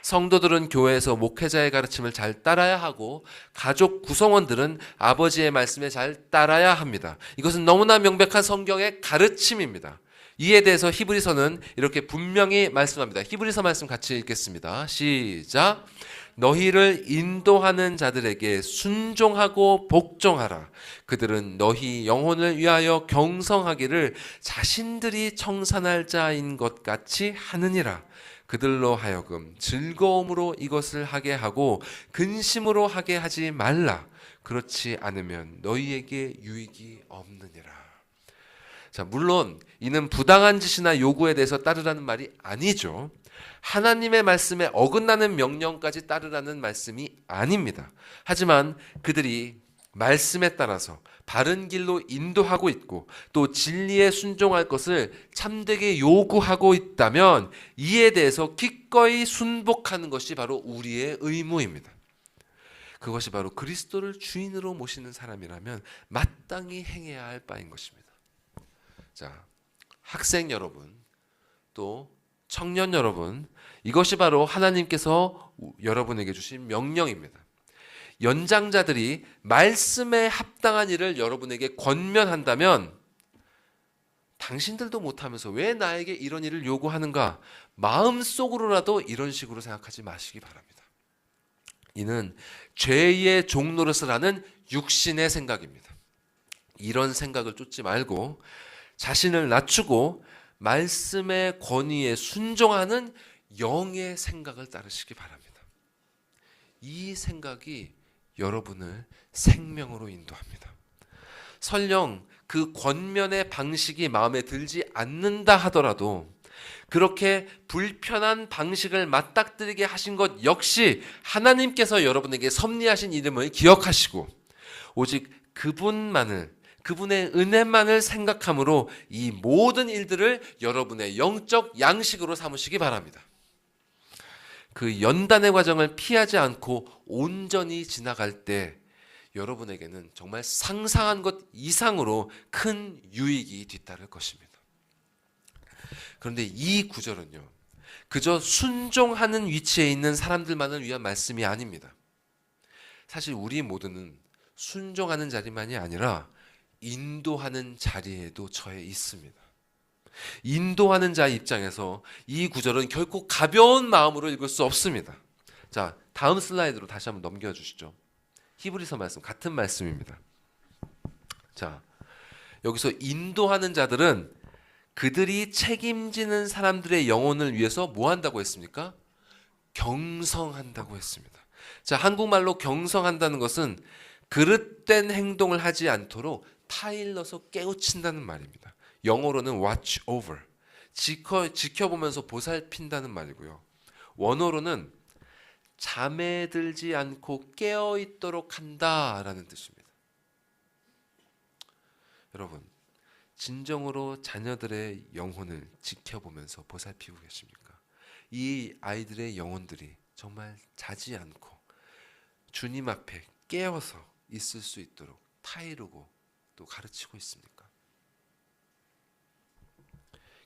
성도들은 교회에서 목회자의 가르침을 잘 따라야 하고 가족 구성원들은 아버지의 말씀에 잘 따라야 합니다. 이것은 너무나 명백한 성경의 가르침입니다. 이에 대해서 히브리서는 이렇게 분명히 말씀합니다. 히브리서 말씀 같이 읽겠습니다. 시작. 너희를 인도하는 자들에게 순종하고 복종하라. 그들은 너희 영혼을 위하여 경성하기를 자신들이 청산할 자인 것 같이 하느니라. 그들로 하여금 즐거움으로 이것을 하게 하고 근심으로 하게 하지 말라. 그렇지 않으면 너희에게 유익이 없느니라. 자, 물론 이는 부당한 짓이나 요구에 대해서 따르라는 말이 아니죠. 하나님의 말씀에 어긋나는 명령까지 따르라는 말씀이 아닙니다. 하지만 그들이 말씀에 따라서 바른 길로 인도하고 있고 또 진리에 순종할 것을 참되게 요구하고 있다면 이에 대해서 기꺼이 순복하는 것이 바로 우리의 의무입니다. 그것이 바로 그리스도를 주인으로 모시는 사람이라면 마땅히 행해야 할 바인 것입니다. 자, 학생 여러분, 또 청년 여러분, 이것이 바로 하나님께서 여러분에게 주신 명령입니다. 연장자들이 말씀에 합당한 일을 여러분에게 권면한다면 당신들도 못하면서 왜 나에게 이런 일을 요구하는가? 마음속으로라도 이런 식으로 생각하지 마시기 바랍니다. 이는 죄의 종노릇을 하는 육신의 생각입니다. 이런 생각을 쫓지 말고 자신을 낮추고 말씀의 권위에 순종하는 영의 생각을 따르시기 바랍니다. 이 생각이 여러분을 생명으로 인도합니다. 설령 그 권면의 방식이 마음에 들지 않는다 하더라도 그렇게 불편한 방식을 맞닥뜨리게 하신 것 역시 하나님께서 여러분에게 섭리하신 이름을 기억하시고 오직 그분의 은혜만을 생각함으로 이 모든 일들을 여러분의 영적 양식으로 삼으시기 바랍니다. 그 연단의 과정을 피하지 않고 온전히 지나갈 때 여러분에게는 정말 상상한 것 이상으로 큰 유익이 뒤따를 것입니다. 그런데 이 구절은요, 그저 순종하는 위치에 있는 사람들만을 위한 말씀이 아닙니다. 사실 우리 모두는 순종하는 자리만이 아니라 인도하는 자리에도 처해 있습니다. 인도하는 자의 입장에서 이 구절은 결코 가벼운 마음으로 읽을 수 없습니다. 자, 다음 슬라이드로 다시 한번 넘겨주시죠. 히브리서 말씀, 같은 말씀입니다. 자, 여기서 인도하는 자들은 그들이 책임지는 사람들의 영혼을 위해서 뭐 한다고 했습니까? 경성한다고 했습니다. 자, 한국말로 경성한다는 것은 그릇된 행동을 하지 않도록 타일러서 깨우친다는 말입니다. 영어로는 watch over, 지켜보면서 보살핀다는 말이고요. 원어로는 잠에 들지 않고 깨어있도록 한다라는 뜻입니다. 여러분, 진정으로 자녀들의 영혼을 지켜보면서 보살피고 계십니까? 이 아이들의 영혼들이 정말 자지 않고 주님 앞에 깨어서 있을 수 있도록 타이르고 또 가르치고 있습니까?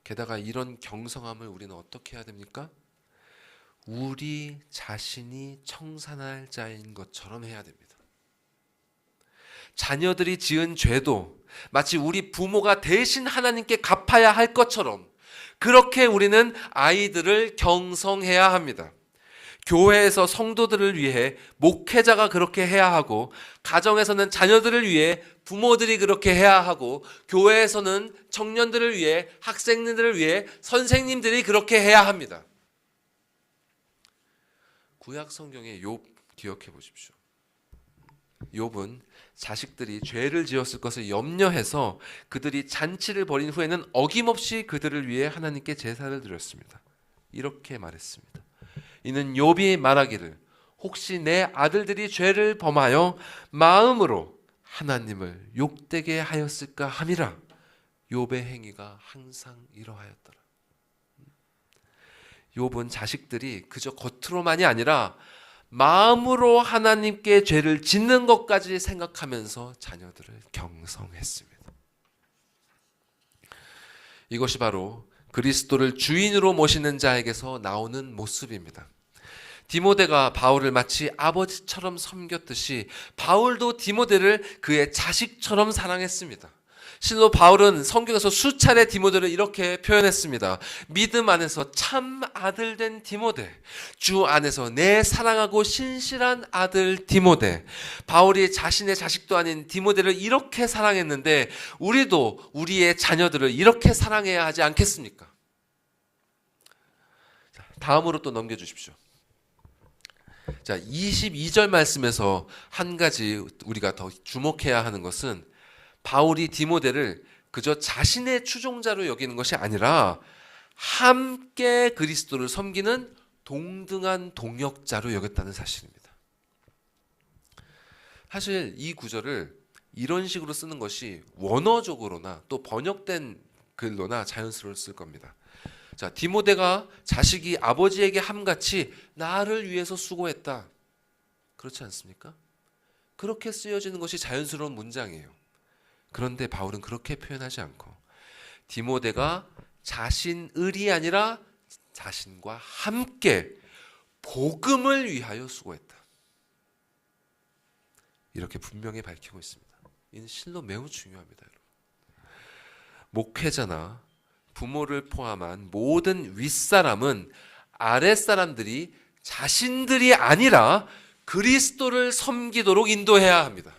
게다가 이런 경성함을 우리는 어떻게 해야 됩니까? 우리 자신이 청산할 자인 것처럼 해야 됩니다. 자녀들이 지은 죄도 마치 우리 부모가 대신 하나님께 갚아야 할 것처럼 그렇게 우리는 아이들을 경성해야 합니다. 교회에서 성도들을 위해 목회자가 그렇게 해야 하고, 가정에서는 자녀들을 위해 부모들이 그렇게 해야 하고, 교회에서는 청년들을 위해, 학생들을 위해 선생님들이 그렇게 해야 합니다. 구약 성경의 욥 기억해 보십시오. 욥은 자식들이 죄를 지었을 것을 염려해서 그들이 잔치를 벌인 후에는 어김없이 그들을 위해 하나님께 제사를 드렸습니다. 이렇게 말했습니다. 이는 욥이 말하기를 혹시 내 아들들이 죄를 범하여 마음으로 하나님을 욕되게 하였을까 함이라. 욥의 행위가 항상 이러하였더라. 욥은 자식들이 그저 겉으로만이 아니라 마음으로 하나님께 죄를 짓는 것까지 생각하면서 자녀들을 경성했습니다. 이것이 바로 그리스도를 주인으로 모시는 자에게서 나오는 모습입니다. 디모데가 바울을 마치 아버지처럼 섬겼듯이 바울도 디모데를 그의 자식처럼 사랑했습니다. 실로 바울은 성경에서 수차례 디모데를 이렇게 표현했습니다. 믿음 안에서 참 아들 된 디모데, 주 안에서 내 사랑하고 신실한 아들 디모데. 바울이 자신의 자식도 아닌 디모데를 이렇게 사랑했는데 우리도 우리의 자녀들을 이렇게 사랑해야 하지 않겠습니까? 다음으로 또 넘겨주십시오. 자, 22절 말씀에서 한 가지 우리가 더 주목해야 하는 것은 바울이 디모데를 그저 자신의 추종자로 여기는 것이 아니라 함께 그리스도를 섬기는 동등한 동역자로 여겼다는 사실입니다. 사실 이 구절을 이런 식으로 쓰는 것이 원어적으로나 또 번역된 글로나 자연스러울 쓸 겁니다. 자, 디모데가 자식이 아버지에게 함같이 나를 위해서 수고했다. 그렇지 않습니까? 그렇게 쓰여지는 것이 자연스러운 문장이에요. 그런데 바울은 그렇게 표현하지 않고 디모데가 자신을이 아니라 자신과 함께 복음을 위하여 수고했다. 이렇게 분명히 밝히고 있습니다. 이는 실로 매우 중요합니다, 여러분. 목회자나 부모를 포함한 모든 윗사람은 아랫사람들이 자신들이 아니라 그리스도를 섬기도록 인도해야 합니다.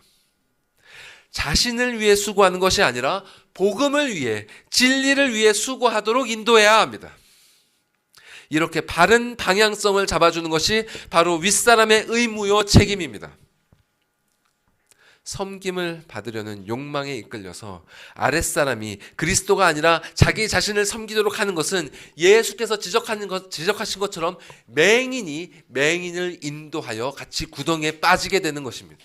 자신을 위해 수고하는 것이 아니라 복음을 위해, 진리를 위해 수고하도록 인도해야 합니다. 이렇게 바른 방향성을 잡아주는 것이 바로 윗사람의 의무요 책임입니다. 섬김을 받으려는 욕망에 이끌려서 아랫사람이 그리스도가 아니라 자기 자신을 섬기도록 하는 것은 예수께서 지적하신 것처럼 맹인이 맹인을 인도하여 같이 구덩이에 빠지게 되는 것입니다.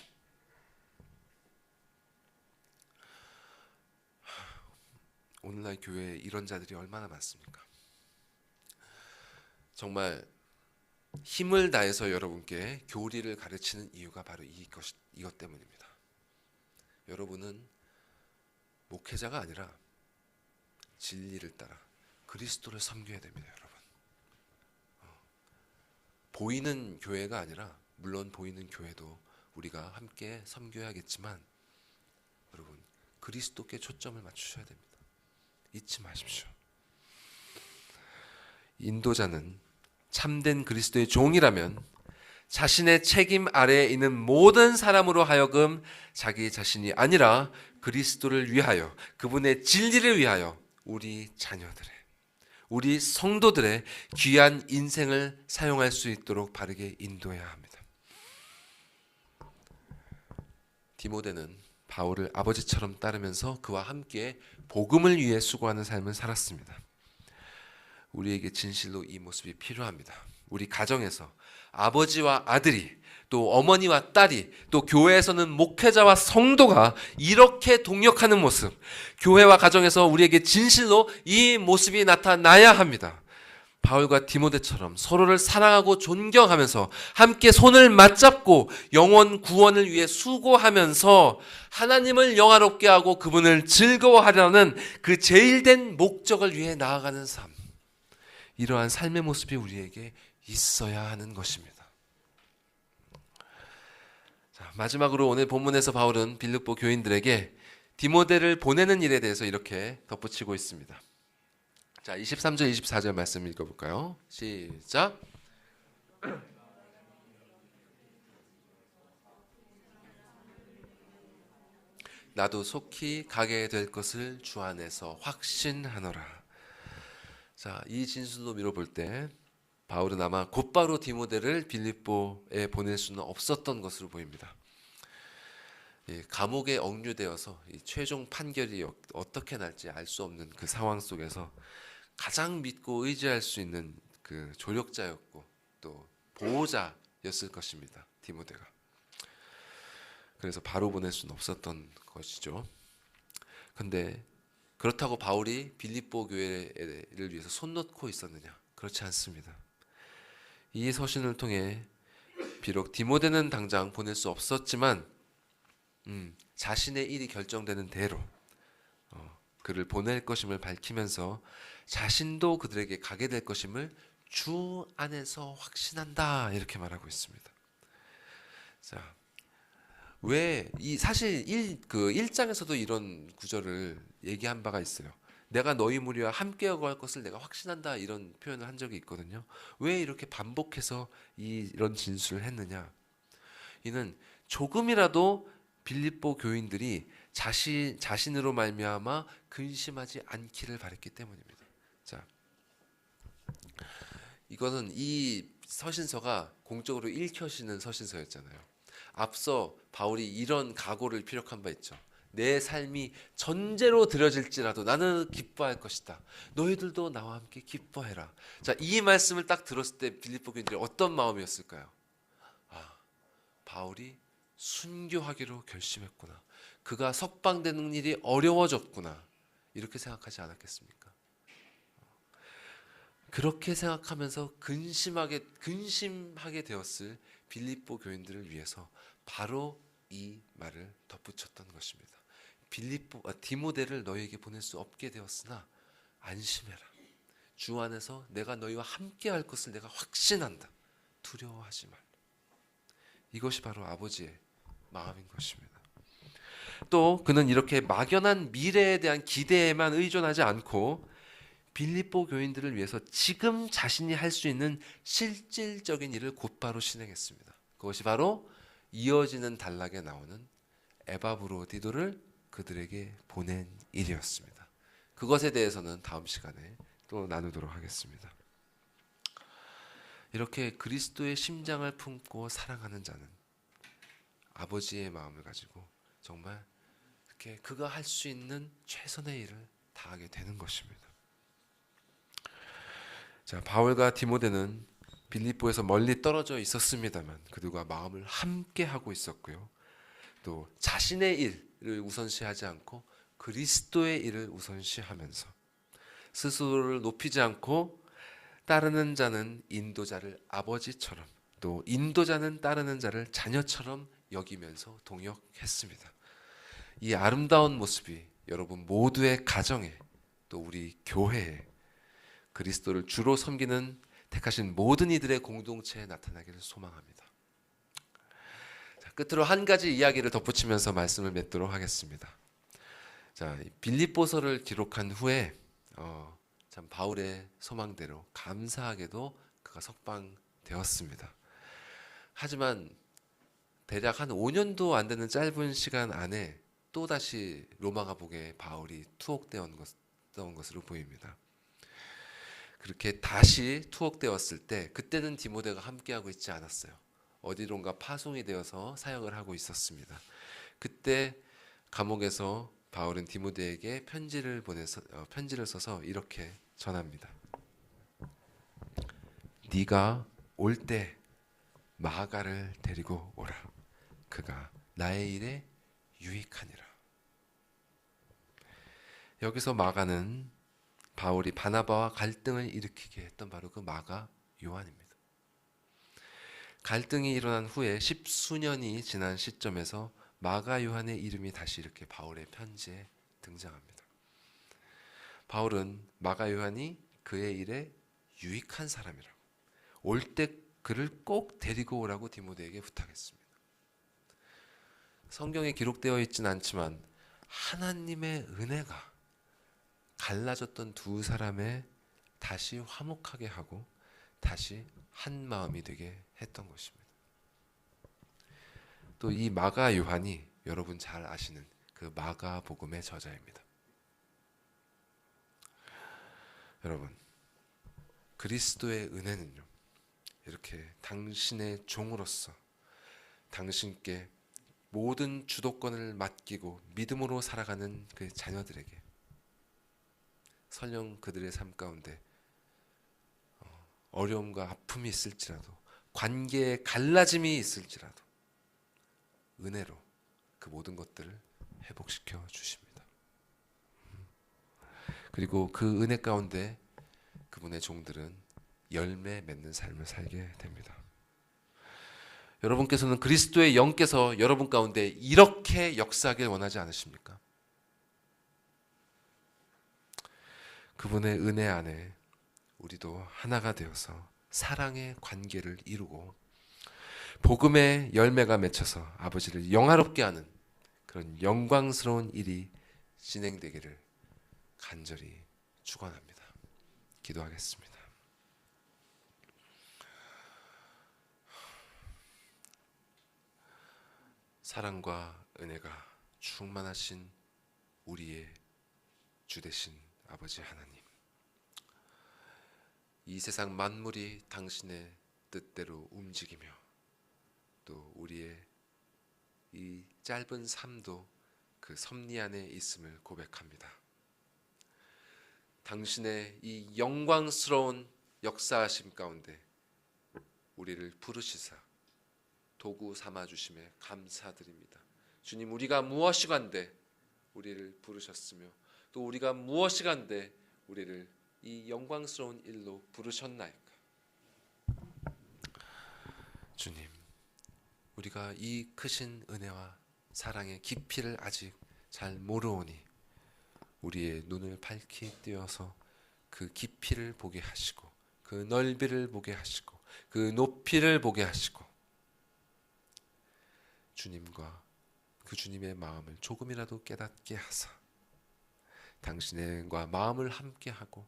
오늘날 교회에 이런 자들이 얼마나 많습니까? 정말 힘을 다해서 여러분께 교리를 가르치는 이유가 바로 이것 때문입니다. 여러분은 목회자가 아니라 진리를 따라 그리스도를 섬겨야 됩니다, 여러분. 보이는 교회가 아니라, 물론 보이는 교회도 우리가 함께 섬겨야겠지만 여러분, 그리스도께 초점을 맞추셔야 됩니다. 잊지 마십시오. 인도자는 참된 그리스도의 종이라면 자신의 책임 아래에 있는 모든 사람으로 하여금 자기 자신이 아니라 그리스도를 위하여, 그분의 진리를 위하여 우리 자녀들의, 우리 성도들의 귀한 인생을 사용할 수 있도록 바르게 인도해야 합니다. 디모데는 바울을 아버지처럼 따르면서 그와 함께 복음을 위해 수고하는 삶을 살았습니다. 우리에게 진실로 이 모습이 필요합니다. 우리 가정에서 아버지와 아들이, 또 어머니와 딸이, 또 교회에서는 목회자와 성도가 이렇게 동역하는 모습, 교회와 가정에서 우리에게 진실로 이 모습이 나타나야 합니다. 바울과 디모데처럼 서로를 사랑하고 존경하면서 함께 손을 맞잡고 영혼 구원을 위해 수고하면서 하나님을 영화롭게 하고 그분을 즐거워하려는 그 제일된 목적을 위해 나아가는 삶, 이러한 삶의 모습이 우리에게 있어야 하는 것입니다. 자, 마지막으로 오늘 본문에서 바울은 빌립보 교인들에게 디모데를 보내는 일에 대해서 이렇게 덧붙이고 있습니다. 자, 23절 24절 말씀 읽어볼까요? 시작. 나도 속히 가게 될 것을 주 안에서 확신하노라. 자, 이 진술로 미뤄볼 때 바울은 아마 곧바로 디모데를 빌립보에 보낼 수는 없었던 것으로 보입니다. 감옥에 억류되어서 최종 판결이 어떻게 날지 알 수 없는 그 상황 속에서 가장 믿고 의지할 수 있는 그 조력자였고 또 보호자였을 것입니다, 디모데가. 그래서 바로 보낼 수는 없었던 것이죠. 근데 그렇다고 바울이 빌립보 교회를 위해서 손 놓고 있었느냐? 그렇지 않습니다. 이 서신을 통해 비록 디모데는 당장 보낼 수 없었지만 자신의 일이 결정되는 대로 그를 보낼 것임을 밝히면서 자신도 그들에게 가게 될 것임을 주 안에서 확신한다, 이렇게 말하고 있습니다. 자, 왜 이 사실 그 1장에서도 이런 구절을 얘기한 바가 있어요. 내가 너희 무리와 함께 할 것을 내가 확신한다 이런 표현을 한 적이 있거든요. 왜 이렇게 반복해서 이런 진술을 했느냐? 이는 조금이라도 빌립보 교인들이 자신으로 말미암아 근심하지 않기를 바랬기 때문입니다. 자, 이거는 이 서신서가 공적으로 읽혀지는 서신서였잖아요. 앞서 바울이 이런 각오를 피력한 바 있죠. 내 삶이 전제로 드려질지라도 나는 기뻐할 것이다. 너희들도 나와 함께 기뻐해라. 자, 이 말씀을 딱 들었을 때 빌립보 교인들이 어떤 마음이었을까요? 아, 바울이 순교하기로 결심했구나. 그가 석방되는 일이 어려워졌구나. 이렇게 생각하지 않았겠습니까? 그렇게 생각하면서 근심하게 되었을 빌립보 교인들을 위해서 바로 이 말을 덧붙였던 것입니다. 디모데를 너희에게 보낼 수 없게 되었으나 안심해라. 주 안에서 내가 너희와 함께 할 것을 내가 확신한다. 두려워하지 말라. 이것이 바로 아버지의 마음인 것입니다. 또 그는 이렇게 막연한 미래에 대한 기대에만 의존하지 않고 빌립보 교인들을 위해서 지금 자신이 할 수 있는 실질적인 일을 곧바로 실행했습니다. 그것이 바로 이어지는 단락에 나오는 에바브로디도를 그들에게 보낸 일이었습니다. 그것에 대해서는 다음 시간에 또 나누도록 하겠습니다. 이렇게 그리스도의 심장을 품고 사랑하는 자는 아버지의 마음을 가지고 정말 이렇게 그가 할 수 있는 최선의 일을 다하게 되는 것입니다. 자, 바울과 디모데는 빌립보에서 멀리 떨어져 있었습니다만 그들과 마음을 함께 하고 있었고요. 또 자신의 일을 우선시하지 않고 그리스도의 일을 우선시하면서 스스로를 높이지 않고 따르는 자는 인도자를 아버지처럼 또 인도자는 따르는 자를 자녀처럼 여기면서 동역했습니다. 이 아름다운 모습이 여러분 모두의 가정에 또 우리 교회에 그리스도를 주로 섬기는 택하신 모든 이들의 공동체에 나타나기를 소망합니다. 자, 끝으로 한 가지 이야기를 덧붙이면서 말씀을 맺도록 하겠습니다. 자, 빌립보서를 기록한 후에 참 바울의 소망대로 감사하게도 그가 석방되었습니다. 하지만 대략 한 5년도 안 되는 짧은 시간 안에 또다시 로마 감옥에 바울이 투옥되었던 것으로 보입니다. 그렇게 다시 투옥되었을 때 그때는 디모데가 함께하고 있지 않았어요. 어디론가 파송이 되어서 사역을 하고 있었습니다. 그때 감옥에서 바울은 디모데에게 편지를 써서 이렇게 전합니다. 네가 올 때 마가를 데리고 오라. 그가 나의 일에 유익하니라. 여기서 마가는 바울이 바나바와 갈등을 일으키게 했던 바로 그 마가 요한입니다. 갈등이 일어난 후에 10수년이 지난 시점에서 마가 요한의 이름이 다시 이렇게 바울의 편지에 등장합니다. 바울은 마가 요한이 그의 일에 유익한 사람이라고 올 때 그를 꼭 데리고 오라고 디모데에게 부탁했습니다. 성경에 기록되어 있진 않지만 하나님의 은혜가 갈라졌던 두 사람의 다시 화목하게 하고 다시 한 마음이 되게 했던 것입니다. 또 이 마가 요한이 여러분 잘 아시는 그 마가복음의 저자입니다. 여러분, 그리스도의 은혜는요, 이렇게 당신의 종으로서 당신께 모든 주도권을 맡기고 믿음으로 살아가는 그 자녀들에게 설령 그들의 삶 가운데 어려움과 아픔이 있을지라도 관계에 갈라짐이 있을지라도 은혜로 그 모든 것들을 회복시켜 주십니다. 그리고 그 은혜 가운데 그분의 종들은 열매 맺는 삶을 살게 됩니다. 여러분께서는 그리스도의 영께서 여러분 가운데 이렇게 역사하길 원하지 않으십니까? 그분의 은혜 안에 우리도 하나가 되어서 사랑의 관계를 이루고 복음의 열매가 맺혀서 아버지를 영화롭게 하는 그런 영광스러운 일이 진행되기를 간절히 축원합니다. 기도하겠습니다. 사랑과 은혜가 충만하신 우리의 주 되신 아버지 하나님, 이 세상 만물이 당신의 뜻대로 움직이며 또 우리의 이 짧은 삶도 그 섭리 안에 있음을 고백합니다. 당신의 이 영광스러운 역사하심 가운데 우리를 부르시사 도구 삼아 주심에 감사드립니다. 주님, 우리가 무엇이간데 우리를 부르셨으며 또 우리가 무엇이간데 우리를 이 영광스러운 일로 부르셨나이까. 주님, 우리가 이 크신 은혜와 사랑의 깊이를 아직 잘 모르오니 우리의 눈을 밝히 띄어서 그 깊이를 보게 하시고 그 넓이를 보게 하시고 그 높이를 보게 하시고 주님과 그 주님의 마음을 조금이라도 깨닫게 하사 당신과 마음을 함께하고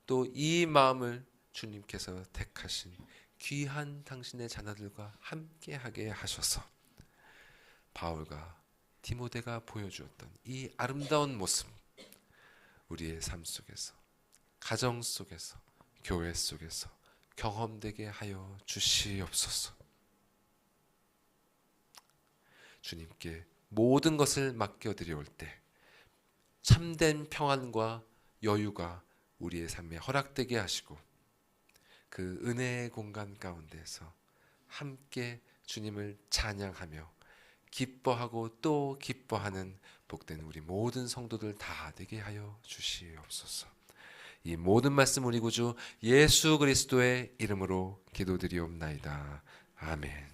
또 이 마음을 주님께서 택하신 귀한 당신의 자녀들과 함께하게 하셔서 바울과 디모데가 보여주었던 이 아름다운 모습 우리의 삶 속에서, 가정 속에서, 교회 속에서 경험되게 하여 주시옵소서. 주님께 모든 것을 맡겨드려올 때 참된 평안과 여유가 우리의 삶에 허락되게 하시고 그 은혜의 공간 가운데서 함께 주님을 찬양하며 기뻐하고 또 기뻐하는 복된 우리 모든 성도들 다 되게 하여 주시옵소서. 이 모든 말씀 우리 구주 예수 그리스도의 이름으로 기도드리옵나이다. 아멘.